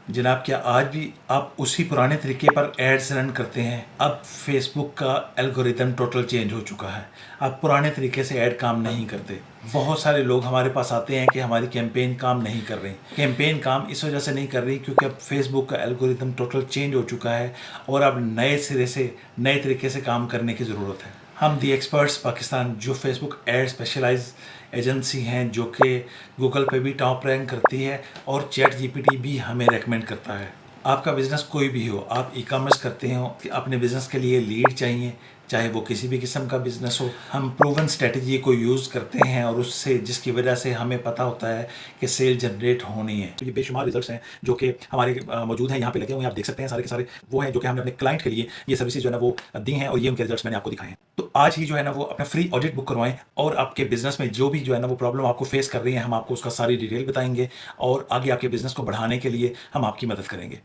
जनाब, क्या आज भी आप उसी पुराने तरीके पर एड्स रन करते हैं? अब फेसबुक का एल्गोरिदम टोटल चेंज हो चुका है। अब पुराने तरीके से ऐड काम नहीं करते। बहुत सारे लोग हमारे पास आते हैं कि हमारी कैंपेन काम नहीं कर रही। कैंपेन काम इस वजह से नहीं कर रही क्योंकि अब फेसबुक का एल्गोरिदम टोटल चेंज हो चुका है और अब नए सिरे से नए तरीके से काम करने की ज़रूरत है। हम दी एक्सपर्ट्स पाकिस्तान, जो फेसबुक एड स्पेशलाइज एजेंसी हैं, जो कि गूगल पे भी टॉप रैंक करती है और चैट जीपीटी भी हमें रेकमेंड करता है। आपका बिज़नेस कोई भी हो, आप ई कॉमर्स करते हो, अपने बिज़नेस के लिए लीड चाहिए, चाहे वो किसी भी किस्म का बिज़नेस हो, हम प्रूवन स्ट्रेटजी को यूज़ करते हैं और उससे जिसकी वजह से हमें पता होता है कि सेल जनरेट होनी है। तो ये बेशुमार रिजल्ट्स हैं जो कि हमारे मौजूद हैं, यहाँ पे लगे हुए हैं, आप देख सकते हैं। सारे के सारे वो हैं जो कि हमने अपने क्लाइंट के लिए ये सर्विसेज जो है ना वो दी हैं और ये उनके रिजल्ट्स मैंने आपको दिखाए हैं। तो आज ही जो है ना वो अपना फ्री ऑडिट बुक करवाएं और आपके बिजनेस में जो भी जो है ना वो प्रॉब्लम आपको फेस कर रही है, हम आपको उसका सारी डिटेल बताएंगे और आगे आपके बिजनेस को बढ़ाने के लिए हम आपकी मदद करेंगे।